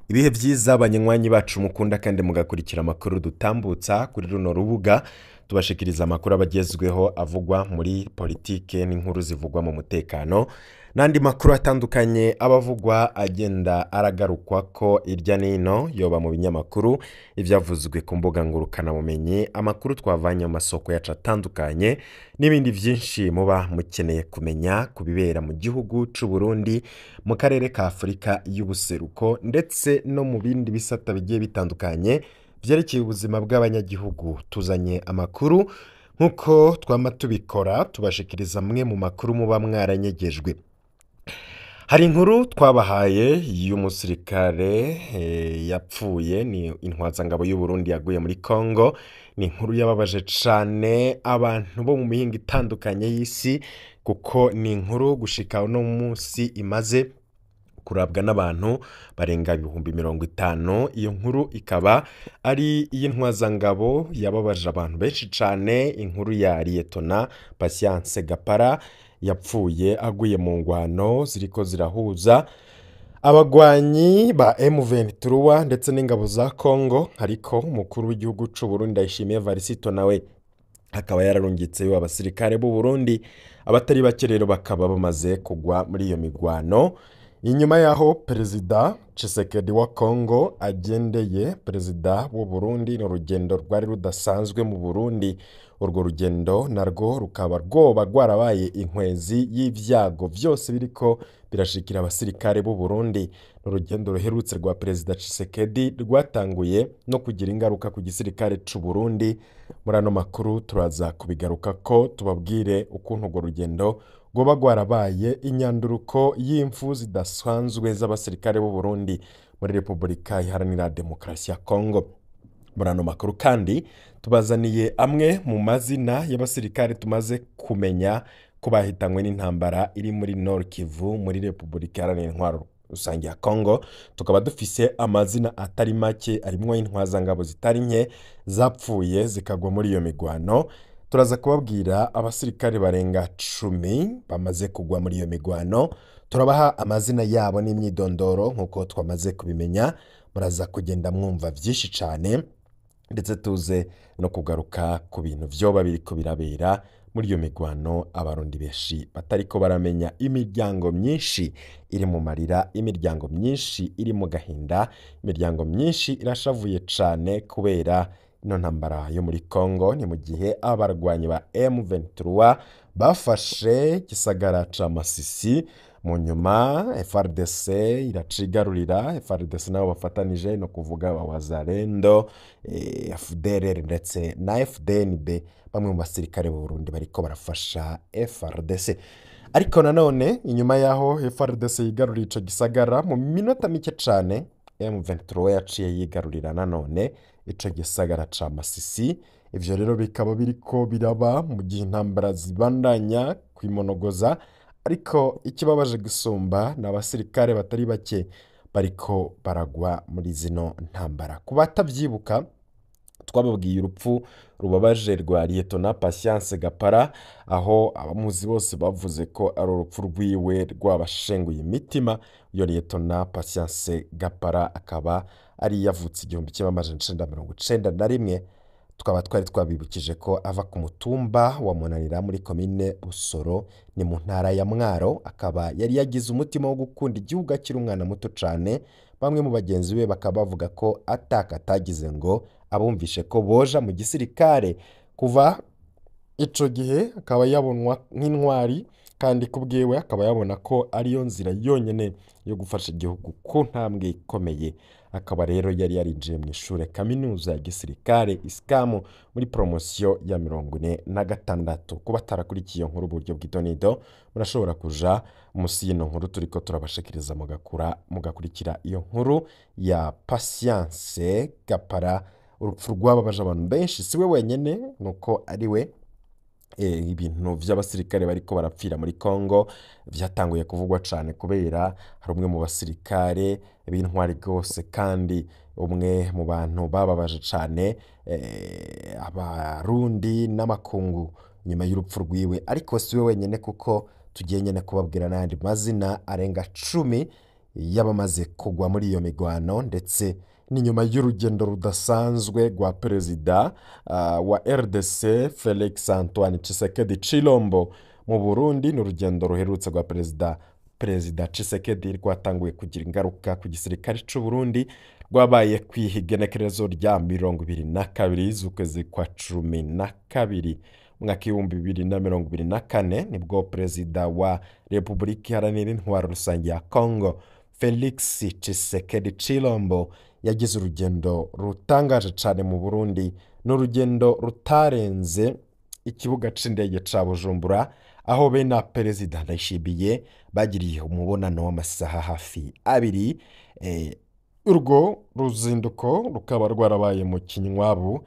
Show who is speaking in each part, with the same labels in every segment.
Speaker 1: Ibihe vyiza abanywanyi bacu mukunda kandi mugakurikira amakuru dutambutsa kuri runo rubuga tubashikiriza amakuru abagezweho avugwa muri politike n'inkuru zivugwa mu mutekano n'andi makuru atandukanye abavugwa agenda aragarukwa ko irya nino yoba mu binyamakuru ivyavuzwe ku mbuga ngurukana bumenyi amakuru twavanye mu masoko yacu atandukanye n'ibindi vyinshi muba mukeneye kumenya kubibera mu gihugu c'u Burundi mu karere ka Afrika y'ubuseruko ndetse no mu bindi bisata bigiye bitandukanye vyerekeye ubuzima bw'abanyagihugu tuzanye amakuru nkuko twama tubikora tubashikiriza mwe mu makuru muba mwaranyegejwe. Hari inkuru twabahaye y'umusirikare yapfuye ni intwazangabo y'u Burundi yaguye muri Congo. Ni inkuru yababaje cane abantu bo mu mihingo itandukanye y'isi kuko ni inkuru gushika no munsi imaze kurabwa n'abantu barenga 50,000. Iyo nkuru ikaba ari iy'intwazangabo yababaje abantu benshi cane, inkuru ya Lieutenant Patience Gapara yapfuye aguye mu ngwano ziriko zirahuza abagwanyi ba M23 ndetse n'ingabo za Congo. Ariko umukuru w'igihugu c'u Burundi Ndayishimiye Varisito nawe akaba yararungitseyo abasirikare b'u Burundi abatari bake rero bakaba bamaze kugwa muri iyo migwano. Inyuma yaho Perezida Tshisekedi wa Congo agendeye Perezida w'u Burundi n'urugendo rwari rudasanzwe mu Burundi. Urwo rugendo narwo rukaba rwoba rwarabaye inkwezi y'ivyago vyose biriko birashikira abasirikare b'u Burundi. Urugendo ruherutse rwa Perezida Tshisekedi rwatanguye no kugira ingaruka ku gisirikare c'u Burundi. Muri ano makuru turaza kubigaruka ko tubabwire ukuntu urwo rugendo rwoba rwarabaye inyanduruko y'imfu zidasanzwe z'abasirikare b'u Burundi muri Repubulika Iharanira Demokarasi ya Congo. Muri ano makuru kandi tubazaniye amwe mu mazina y'abasirikare tumaze kumenya ko bahitanywe n'intambara iri muri Nord Kivu muri Repubulika Iharanira Intwaro Rusange ya Congo. Tukaba dufise amazina atari make arimwo intwazangabo zitari nke zapfuye zikagwa muri iyo migwano. Turaza kubabwira abasirikare barenga 10 bamaze kugwa muri iyo migwano. Turabaha amazina yabo n'imyidondoro nkuko twamaze kubimenya. Muraza kugenda mwumva vyinshi cane ndetse tuze no kugaruka ku bintu vyoba biriko birabera muri iyo migwano. Abarundi benshi batariko baramenya, imiryango myinshi iri mu marira, imiryango myinshi iri mu gahinda, imiryango myinshi irashavuye cane kubera ino ntambara yo muri Congo. Ni mu gihe abarwanyi ba M23 bafashe gisagara ca Masisi, mu nyuma FARDC iracigarurira. FARDC nabo bafatanije no kuvuga Wazalendo, FDLR ndetse na FDNB, bamwe mu basirikare b'u Burundi bariko barafasha FARDC. Ariko nanone inyuma yaho FARDC yigarurira ico gisagara mu minota mike cane M23 yaciye yigarurira nanone ico gisagara ca Masisi. Ivyo rero bikaba biriko biraba mu gihe intambara zibandanya kwimonogoza. Ariko ikibabaje gusumba n'abasirikare batari bake bariko baragwa muri zino ntambara. Ku batavyibuka twababwiye urupfu rubabaje rwa Lieutenant Patience Gapara, aho abamuzi bose bavuze ko ari urupfu rwiwe rwabashenguye imitima. Iyo Lieutenant Patience Gapara akaba ari yavutse 1991. Tukaba twari twabibukije ko ava ku mutumba wa Munanira muri komine Busoro ni mu ntara ya Mwaro. Akaba yari yagize umutima wo gukunda igihugu akiri umwana muto cane. Bamwe mu bagenzi be bakaba bavuga ko atagize ngo abumvishe ko boja mu gisirikare. Kuva ico gihe akaba yabonwa nk'intwari kandi kubwiwe akaba yabona ko ariyo nzira yonyene yo gufasha igihugu ku ntambwe ikomeye. Akaba rero yari yarinjiye mu ishure kaminuza ya gisirikare ISCAM muri promotion ya 46. Kuba tarakurikiye iyo nkuru uburyo bw'idonido murashobora kuja musi y'ino nkuru turiko turabashikiriza mugakurikira iyo nkuru ya Patience Gapara. Urupfu rwababaje abantu benshi, siwe wenyene nuko ariwe. Ibintu vy'abasirikare bariko barapfira muri Congo vyatanguye kuvugwa cane kubera hari umwe mu basirikare b'intwari gose kandi umwe mu bantu bababaje cane abarundi n'amakungu nyuma y'urupfu rwiwe. Ariko siwe wenyene kuko tugiye nyene kubabwira n'andi mazina arenga 10 y'abamaze kugwa muri iyo migwano, ndetse n'inyuma y'urugendo rudasanzwe rwa perezida wa RDC Felix Antoine Tshisekedi Tshilombo mu Burundi. Ni urugendo ruherutse rwa perezida Tshisekedi rwatanguye kugira ingaruka ku gisirikare cy'u Burundi, rwabaye ku igenekerezo rya 22 z'ukwezi kwa 12 mwaka 2024 nibwo perezida wa Repubulika Iharanira Intwaro Rusange ya Congo Felix Tshisekedi Tshilombo yagize urugendo rutangaje cyane mu Burundi. N'urugendo rutarenze ikibuga c'indege ca Bujumbura, aho be na perezida Ndayishimiye bagiriye umubonano w'amasaha hafi 2. Urwo ruzinduko rukaba rwarabaye mu Kinywabu,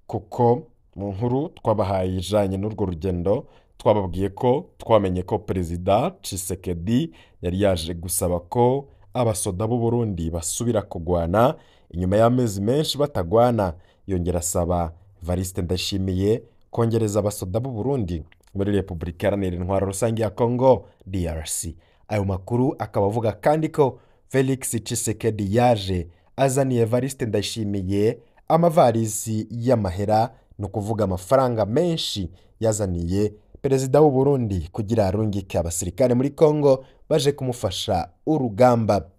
Speaker 1: kuko mu nkuru twabahaye ijanye n'urwo rugendo twababwiye ko twamenye ko perezida Tshisekedi yari yaje gusaba ko abasoda b'u Burundi basubira kugwana inyuma y'amezi menshi batagwana. Yongera asaba Evariste Ndayishimiye kongereza abasoda b'u Burundi muri Repubulika Iharanira Intwaro Rusange ya Congo DRC. Ayo makuru akaba avuga kandi ko Felix Tshisekedi yaje azaniye Evariste Ndayishimiye amavarisi y'amahera, no kuvuga amafaranga menshi yazaniye perezida w'u Burundi kugira arungike abasirikare muri Congo baje kumufasha urugamba.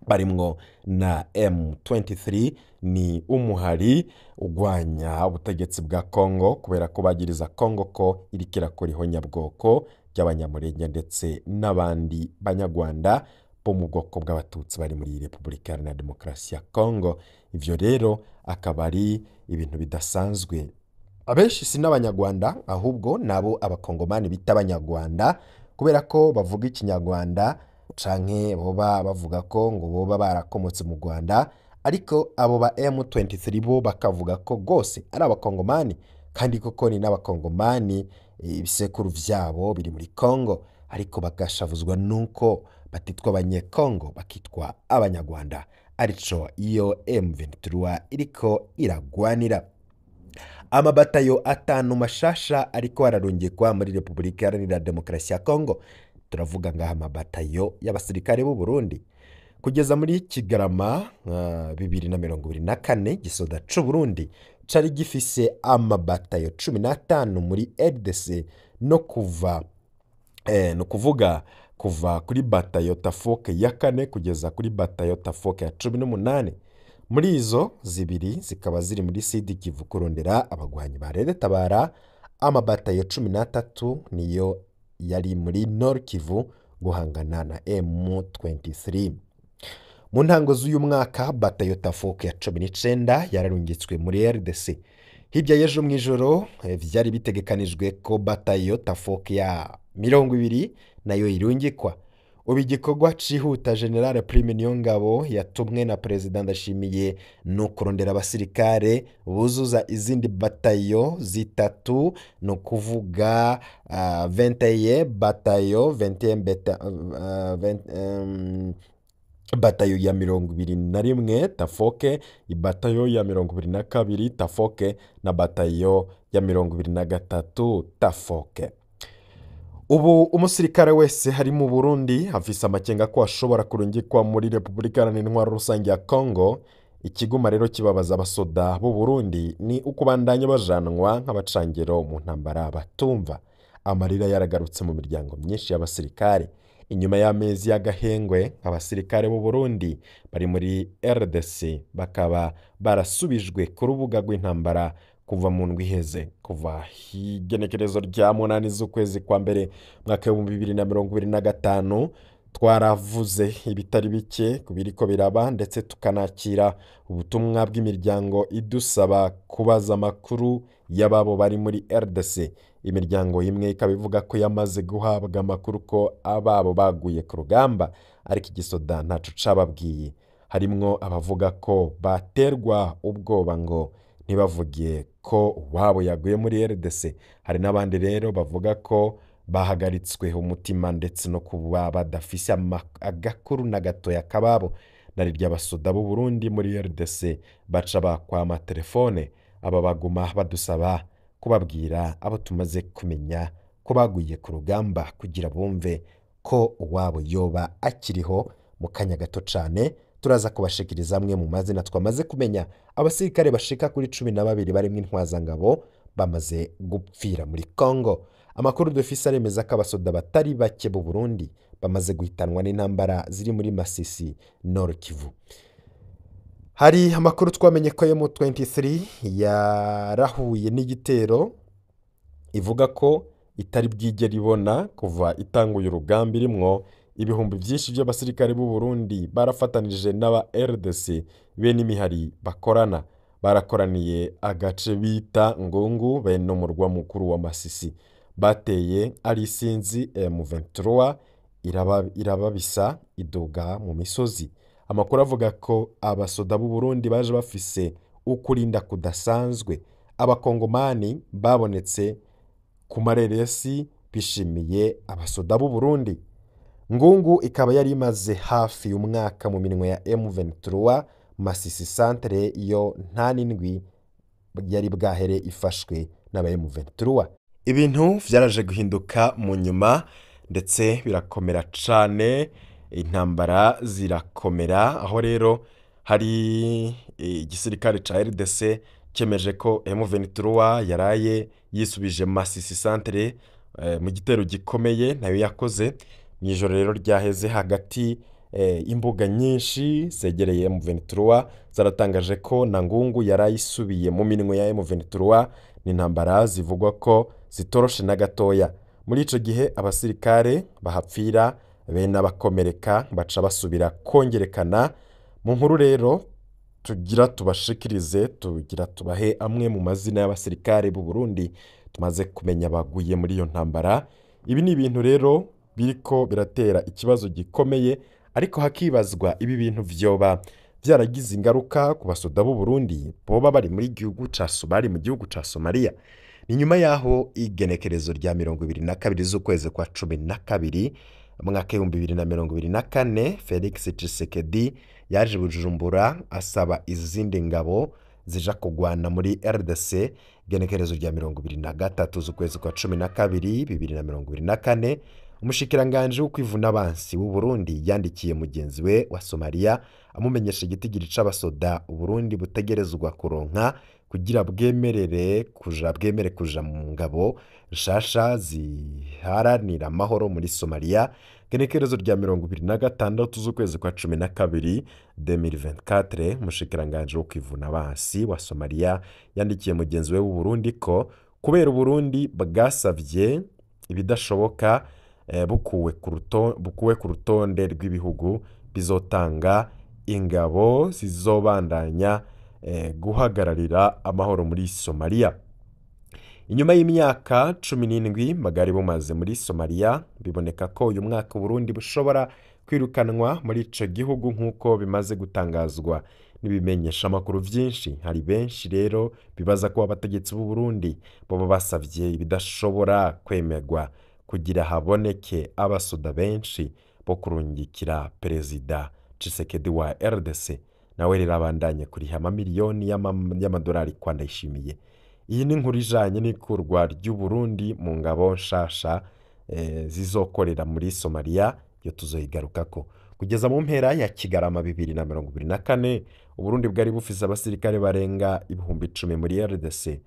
Speaker 1: Barimwo na M23, ni umuhari ugwanya ubutegetsi bwa Congo kubera ko bagiriza Congo ko iriko irakora ihonyabwoko ry'abanyamurenge ndetse n'abandi banyarwanda bo mu bwoko bw'abatutsi bari muri Repubulika Iharanira Demokarasi ya Congo. Ivyo rero akaba ari ibintu bidasanzwe. Abenshi si n'abanyarwanda, ahubwo nabo abakongomani bita abanyarwanda kubera ko bavuga ikinyarwanda, canke boba bavuga ko ngo boba barakomotse mu Rwanda, ariko abo ba M23 bo bakavuga ko gose ari abakongomani, kandi koko ni n'abakongomani. Ibisekuru vyabo biri muri Congo, ariko bagashavuzwa nuko batitwa abanyekongo, bakitwa abanyarwanda, arico iyo M23 iriko iragwanira. Amabatayo 5 mashasha ariko ararungikwa muri Repubulika Iharanira Demokarasi ya Congo. Turavuga ngaha amabatayo y'abasirikare b'u Burundi. Kugeza muri Kigarama 2024 gisoda c'u Burundi cari gifise amabatayo 15 muri RDC, no kuvuga kuva kuri batayo Tafoke ya 4 kugeza kuri batayo Tafoke ya 18. Muri izo zibiri zikaba ziri muri Sud Kivu kurondera abagwanyi ba Red Tabara. Amabatayo 13 niyo yari muri Nord Kivu guhangana na M23. Mu ntango z'uyu mwaka batayo Tafoke ya 19 yararungitswe muri RDC. Hirya y'ejo mw'ijoro vyari bitegekanijwe ko batayo Tafoke ya 20 nayo irungikwa. Ubu igikorwa cihuta General Prime Niyongabo yatumwe na Perezida Ndayishimiye no kurondera abasirikare buzuza izindi batayo zitatu, no kuvuga 21 batayo, 21 batayo ya 21 Tafoke, ibatayo ya 22 Tafoke na batayo ya 23 Tafoke. Ubu umusirikare wese hari mu Burundi afise amakenga ko ashobora kurungikwa muri Repubulika Iharanira Intwaro Rusange ya Congo. Ikiguma rero kibabaza abasoda b'u Burundi ni ukubandanya bajanwa nk'abacangero mu ntambara batumva. Amarira yaragarutse mu miryango myinshi y'abasirikare. Inyuma y'amezi y'agahengwe, abasirikare b'u Burundi bari muri RDC bakaba barasubijwe ku rubuga rw'intambara kuva mu ndwi iheze, kuva igenekerezo rya 8 z'ukwezi kwa mbere mwaka 2025. Twaravuze ibitari bike kubiriko biraba, ndetse tukanakira ubutumwa bw'imiryango idusaba kubaza amakuru y'ababo bari muri RDC. Imiryango imwe ikaba ivuga ko yamaze guhabwa amakuru ko ababo baguye ku rugamba, ariko igisoda ntaco cababwiye. Harimwo abavuga ko baterwa ubwoba ngo ntibavugiye ko wabo yaguye muri RDC. Hari n'abandi rero bavuga ko bahagaritswe umutima ndetse no kuba badafise agakuru na gatoya kababo. Nari ry'abasoda b'u Burundi muri RDC baca bakwama telefone, aba baguma badusaba kubabwira abo tumaze kumenya ko baguye ku rugamba kugira bumve ko wabo yoba akiriho mu kanya gato cyane turaza kubashikiriza amwe mu mazina twamaze kumenya abasirikare bashika kuri 12 barimo intwazangabo bamaze gupfira muri Congo. Amakuru dufise aremeza ko abasoda batari bake mu Burundi bamaze guhitanwa n'intambara ziri muri Masisi Nord Kivu. Hari amakuru twamenye ko M23 yarahuye n'igitero ivuga ko itari bwigera ibona kuva itanguye urugamba irimwo ibihumbi byinshi by'abasirikare b'u Burundi barafatanije n'aba RDC bene imihari bakorana barakoraniye agace bita Ngungu bene umurwa mukuru wa Masisi bateye ari sinzi M23 irababisa iduga mu misozi. Amakuru avuga ko abasoda b'u Burundi baje bafise ukurinda kudasanzwe. Abakongomani babonetse ku mareresi bishimiye abasoda b'u Burundi. Ngungu ikaba yari imaze hafi umwaka mu minwe ya M23. Masisi centre yo nta n'indwi yari bwahere ifashwe n'aba M23. Ibintu vyaraje guhinduka mu nyuma ndetse birakomera cane, intambara zirakomera, aho rero hari igisirikare ca RDC cyemeje ko M23 yaraye yisubije Masisi centre mu gitero gikomeye nayo yakoze mu ijoro rero ryaheze. Hagati imbuga nyinshi zegereye M23 zaratangaje ko na Ngungu yarayisubiye mu minwe ya M23. N'intambara zivugwa ko zitoroshe na gatoya. Muri ico gihe abasirikare bahapfira bene abakomereka baca basubira kongerekana. Mu nkuru rero tugira tubashikirize, tugira tubahe amwe mu mazina y'abasirikare b'u Burundi tumaze kumenya baguye muri iyo ntambara. Ibi ni ibintu rero biriko biratera ikibazo gikomeye, ariko hakibazwa ibi bintu vyoba byaragize ingaruka ku basoda b'u Burundi boba bari muri gihugu ca Somalia, mu gihugu ca Somalia. Ni nyuma yaho igenekerezo rya 22 z'ukwezi kwa 12 mwaka 2024 Felix Tshisekedi yaje Bujumbura asaba izindi ngabo zija kugwana muri RDC. Igenekerezo rya 23 z'ukwezi kwa 12 2024 umushikiranganje w'ukwivuna abansi w'u Burundi yandikiye mugenzi we wa Somalia amumenyesha igitigiri c'abasoda u Burundi butegerezwa kuronka kugira bwemere kuja mu ngabo rishasha ziharanira amahoro muri Somalia. Igenekerezo rya 26 z'ukwezi kwa 12 2024 umushikiranganje w'ukwivuna abansi wa Somalia yandikiye mugenzi we w'u Burundi ko kubera u Burundi bwasavye ibidashoboka bukuwe ku rutonde rw'ibihugu bizotanga ingabo zizobandanya guhagararira amahoro muri Somalia. Inyuma y'imyaka 17 magari bumaze muri Somalia, biboneka ko uyu mwaka Burundi bushobora kwirukanwa muri ico gihugu nk'uko bimaze gutangazwa n'ibimenyesha makuru vyinshi. Hari benshi rero bibaza ko abategetsi b'u Burundi boba basavye ibidashobora kwemerwa kugira haboneke abasoda benshi bo kurungikira Perezida Tshisekedi wa RDC nawe rero abandanye kuriha amamiliyoni y'amadolari kwa Ndayishimiye. Iyi ni inkuru ijanye n'ikurwa ry'u Burundi mu ngabo nshasha zizokorera muri Somalia, yo tuzoyigarukako. Kugeza mu mpera ya Kigarama 2024 u Burundi bwari bufise abasirikare barenga 10,000 muri RDC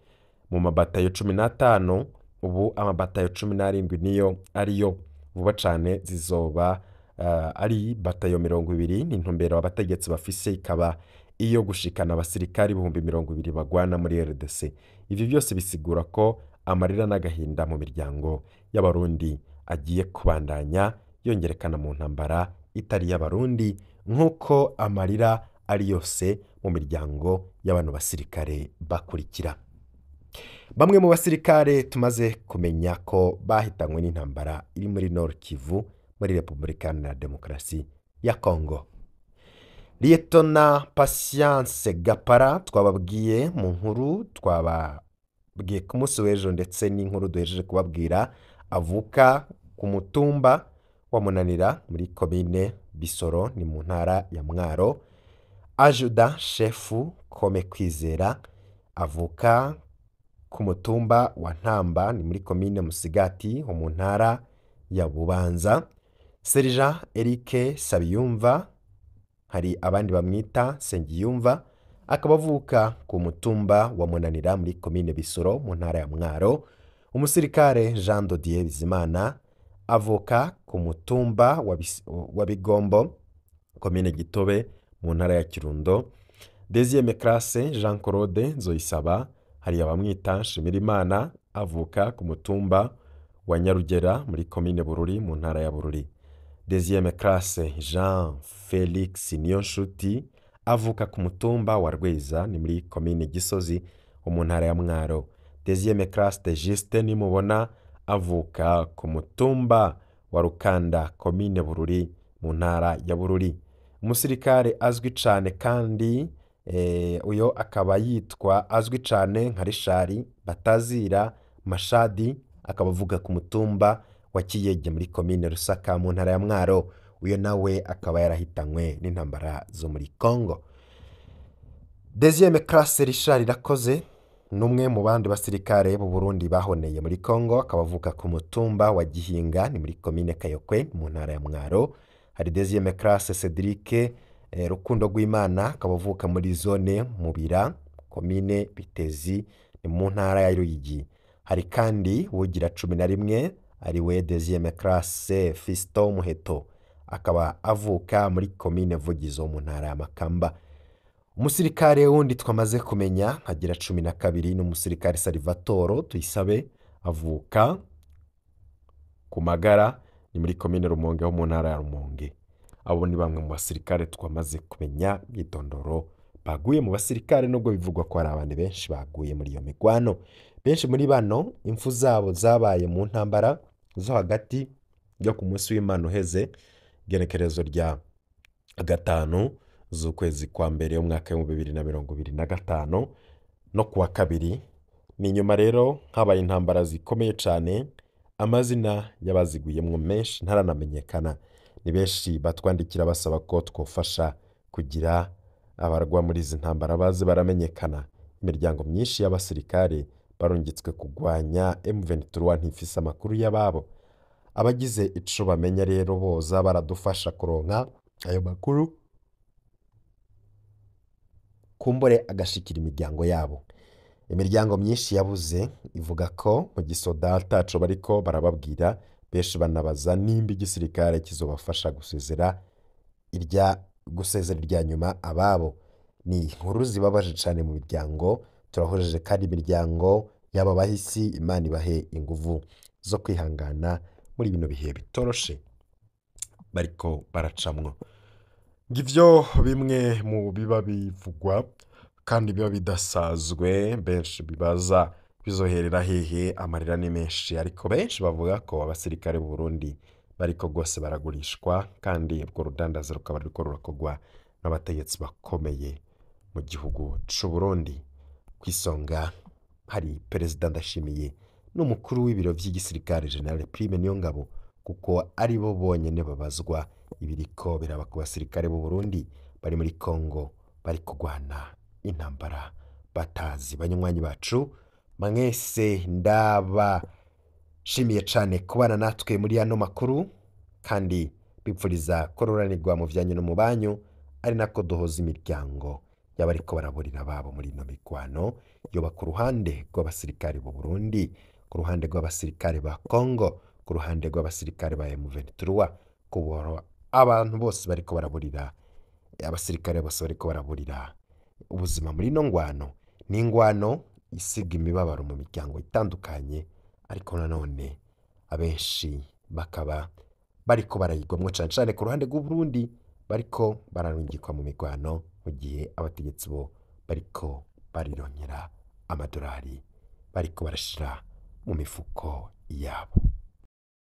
Speaker 1: mu mabatayo 15. Ubu amabatayo 17 niyo ariyo vuba cane zizoba ari batayo 20. N'intumbero abategetsi bafise ikaba iyo gushikana abasirikari 20,000 bagwana muri RDC. Ivi byose bisigura ko amarira n'agahinda mu miryango y'abarundi agiye kubandanya yongerekana mu ntambara itari y'abarundi, nk'uko amarira ari yose mu miryango y'abantu basirikare bakurikira. Bamwe mu basirikare tumaze kumenya ko bahitanywe n'intambara iri muri Nord Kivu muri Repubulika Iharanira Demokarasi ya Congo. Lieutenant Patience Gapara twababwiye mu nkuru twababwiye ku munsi w'ejo, ndetse n'inkuru duhejeje kubabwira, avuka ku mutumba wa Munanira muri komine Bisoro ni mu ntara ya Mwaro. Ajuda shefu Kome Kwizera avuka ku mutumba wa Ntamba ni muri komine Musigati ho mu ntara ya Bubanza. Serija Eric Sabiyumva, hari abandi bamwita Sengiyumva, akaba avuka ku mutumba wa Munanira muri komine Bisoro mu ntara ya Mwaro. Umusirikare Jean Dodier Bizimana avuka ku mutumba wa Bigombo komine Gitobe mu ntara ya Kirundo. Deuxième classe Jean Claude Nzoyisaba, hari abamwita Shimirimana, avuka ku mutumba wa Nyarugera muri komine Bururi mu ntara ya Bururi. Deuxième classe Jean Felix Niyonshuti, avuka ku mutumba wa Rweza ni muri komine Gisozi mu ntara ya Mwaro. Deuxième classe de Juste Nimubona, avuka ku mutumba wa Rukanda komine Bururi mu ntara ya Bururi. Umusirikare azwi cyane kandi uyo akaba yitwa azwi cyane nka Rishari Batazira Mashadi, akaba avuga ku mutumba wa Kiyege muri komine Rusaka mu ntara ya Mwaro. Uyo nawe akaba yarahitanywe n'intambara zo muri Congo. Deuxième classe Richard Irakoze, numwe mu bandi basirikare b'u Burundi bahoneye muri Congo, akaba avuka ku mutumba wa Gihinga ni muri komine Kayokwe mu ntara ya Mwaro. Hari deuxième classe Cedric Rukundo Rwimana, akaba avuka muri zone Mubira komine Bitezi ni mu ntara ya Ruyigi. Hari kandi ugira 11 ari we deuxième classe Fiston Muheto, akaba avuka muri komine Vugizo mu ntara ya Makamba. Umusirikare wundi twamaze kumenya agira 12 n'umusirikare Salvatore Tuyisabe, avuka ku Magara ni muri komine Rumonge ho mu ntara ya Rumonge. Abo ni bamwe mu basirikare twamaze kumenya mwitondoro baguye mu basirikare, nubwo bivugwa ko hari abantu benshi baguye muri iyo migwano. Benshi muri bano impfu zabo zabaye mu ntambara zo hagati yo ku munsi w'Imana uheze igenekerezo rya 5 z'ukwezi kwa mbere umwaka wa 2025 no kuwa kabiri. Ni nyuma rero habaye intambara zikomeye cyane, amazina y'abaziguyemwo menshi ntaranamenyekana. Ni benshi batwandikira basaba ko twofasha kugira abarwa muri izi ntambara baze baramenyekana. Imiryango myinshi y'abasirikare barungitswe kugwanya M23 ntifise amakuru y'ababo. Abagize ico bamenya rero boza baradufasha kuronka ayo makuru, kumbure agashikira imiryango yabo. Imiryango myinshi yabuze ivuga ko mu gisoda ataco bariko barababwira, benshi banabaza nimba igisirikare kizobafasha gusezera irya nyuma ababo. Ni inkuru zibabaje cyane mu miryango. Turahojeje kandi imiryango y'aba bahisi, Imana ibahe inguvu zo kwihangana muri bino bihe bitoroshe bariko baracamwo. Ngivyo bimwe mu biba bivugwa kandi biba bidasazwe, benshi bibaza bizoherera hehe. Amarira ni menshi, ariko benshi bavuga ko abasirikare b'u Burundi bariko gose baragurishwa, kandi ubwo rudandaza rukaba ruriko rurakogwa n'abategetsi bakomeye mu gihugu c'u Burundi. Kwisonga hari Perezida Ndashimiye n'umukuru w'ibiro vy'igisirikare General Prime Niyongabo, kuko ari bo bonyene babazwa ibiriko biraba ku basirikare b'u Burundi bari muri Congo bari kugwana intambara batazi. Banywanyi bacu mwese ndabashimiye cane kubana natwe muri ano makuru, kandi bipfuriza kororanirwa mu vyanyu no mu banyu, ari nako duhoza imiryango y'abariko baraburira babo muri ino migwano, yoba ku ruhande rw'abasirikare b'u Burundi, ku ruhande rw'abasirikare ba Congo, ku ruhande rw'abasirikare ba M23, kuboro abantu bose bariko baraburira, abasirikare bose bariko baraburira ubuzima muri ino ngwano. Ni ingwano isiga imibabaro mu miryango itandukanye, ariko nanone abenshi bakaba bariko barayigwamwo cane cane ku ruhande rw'u Burundi, bariko bararungikwa mu migwano, mu gihe abategetsi bo bariko barironyera amadolari bariko barashira mu mifuko yabo.